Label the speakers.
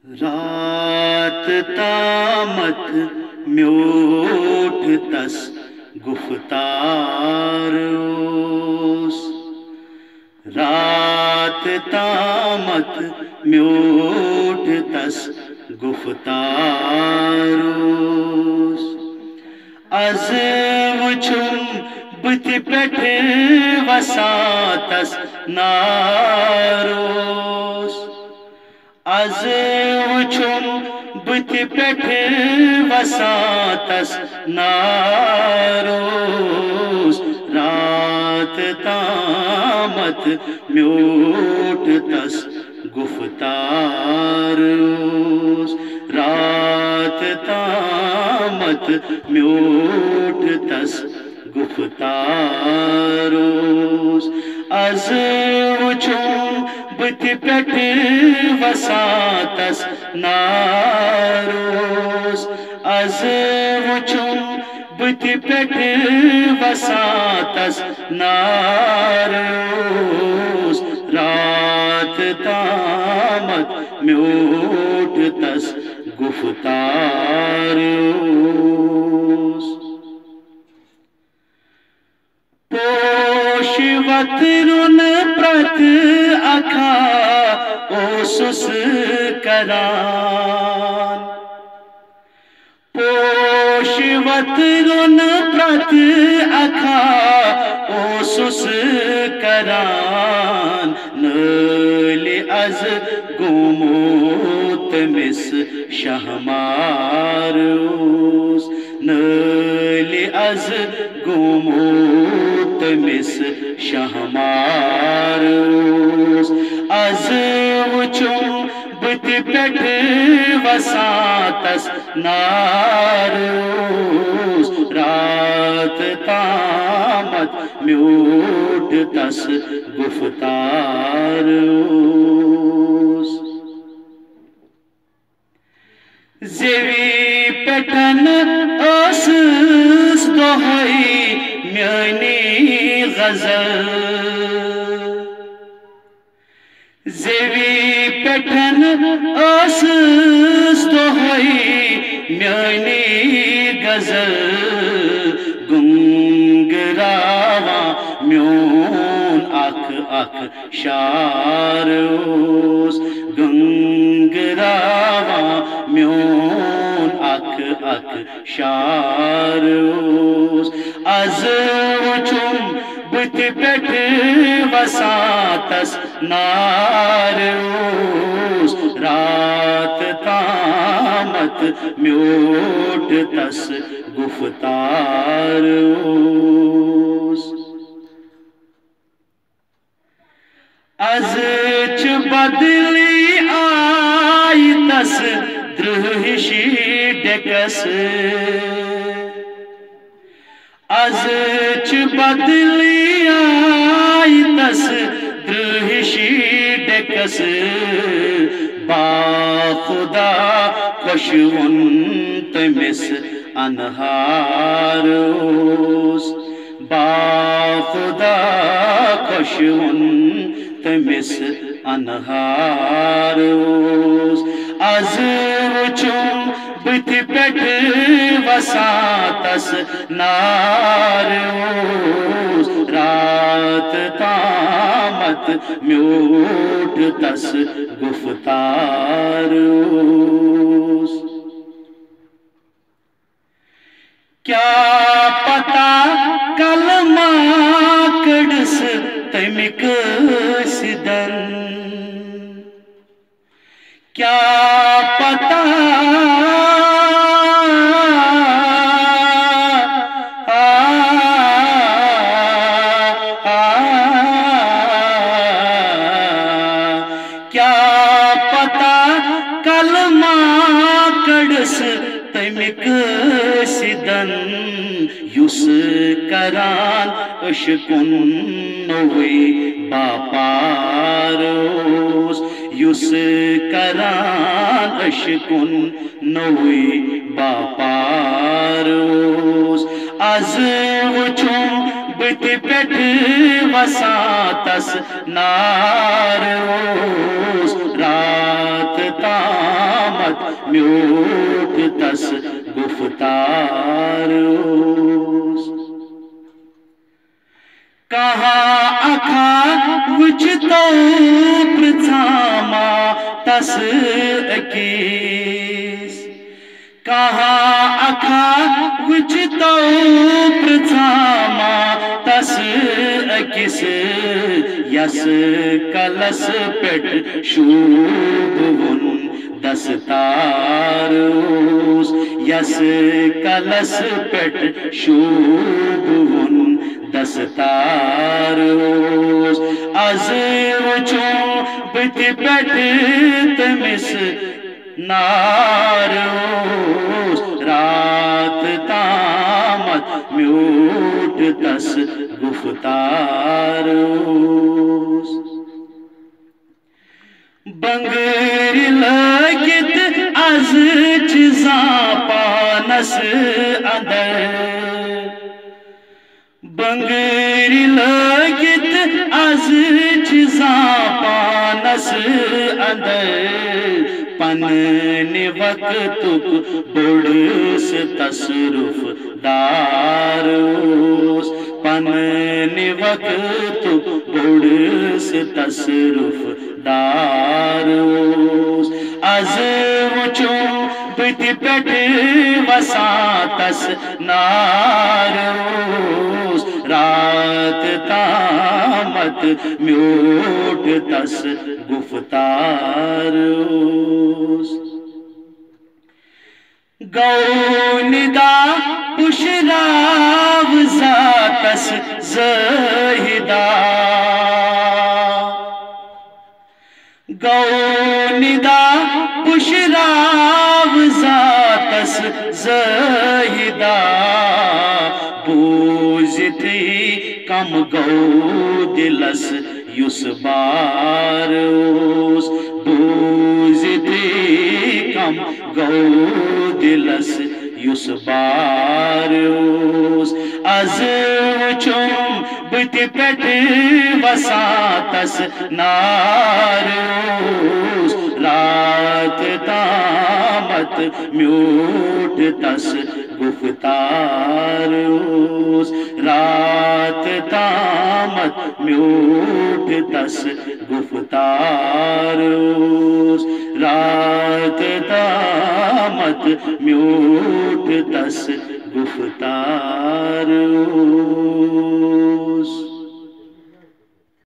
Speaker 1: रात तामत म्योट तस गुफ्तार ओस। रात तामत म्योट तस गुफ्तार ओस। अज वुछुम बुथ पेठ वसातस नारोस। अज वुछुम बुथ पेठ वसातस नारोस। रात तामत म्योट तस गुफ्तारोस। रात तामत म्योट तस गुफ्तारोस। अज वुछुम बुथ पेठ वसातस नारोस। अज वुछुम बुथ पेठ वसातस नारोस। रात तामत म्योट तस गुफ्तारोस। पोशवत रुन प्रत अखा ओसुस करान। पोशवत रुन प्रत अखा ओसुस करान। नल अज गुमोत मिस शहमारोस। नल अज गुमोत मिस शहमारोस। अज वुछुम बुथ पेठ वसातस नारोस। रात तामत म्योट तस गुफ्तारोस। ज़ेवी पेठन ओसस दोहई म्यानी गज़ल। ज़ेवी पेठन ओसस दोहई म्यानी गज़ल। गुंगरावा म्योन अख अख शारोस। गुंगरावा म्योन अख अख शारोस। अज वुछुम बुथ पेठ वसातस नारोस। रात तामत म्योट तस गुफ्तारोस। अज च बदली आई तस द्रुहिशी डेकस। अज च बदली आई तस द्रुहिशी डेकस। बाखुदा खुशवुन तमिस अनहारोस। बाखुदा खुशवुन तमिस अनहारोस। अज वुछुम बुथ पेठ वसातस नारोस। रात तामत म्योट तस गुफ्तारोस। क्या पता कल माकड़स तमिक सिदन। क्या पता क्या पता कल माकड़स तमिक सिदन। युस करान अशकुन नोवे बापारोस। युस करान अशकुन नोवे बापारोस। अज वुछुम बुथ पेठ वसातस नारोस। रात तामत तामत म्यूट तस गुफ्तारोस कहा अखा वुच तो प्रथामा तस अकीस कहा अखा वुच तो प्रथामा तस अकिस यस कलस पेट शूब वुन दस्तारोस यस कलस पेट शूब वुन दस्तारोस अज वुचो बित पेट तमिस नारोस रात तामत म्यूट तस गुफ्तारोस बंगर लगित अज चिजा पानस अंदर बंगर लगित अज चिजा पानस अंदर पन वक्तुक बुड़स तसरुफ दारोस पन वक्तुक बुड़स तसरुफ दारोस अज वुचो बित पेट वसा तस नारोस रात तामत म्यूट तस गुफ्तारोस गौनिदा पुशराव जातस ज़हिदा गौनिदा पुशराव जातस ज़हिदा बूझती कम गौ दिलस युस बारोस बूझती कम गौ दिलस युस बारोस अज वुचो बित पेट वसा तस नारोस रात तामत म्यूट तस गुफ्तारोस रात तामत म्यूट तस गुफ्तारोस रात तामत म्यूट तस गुफ्तारोस।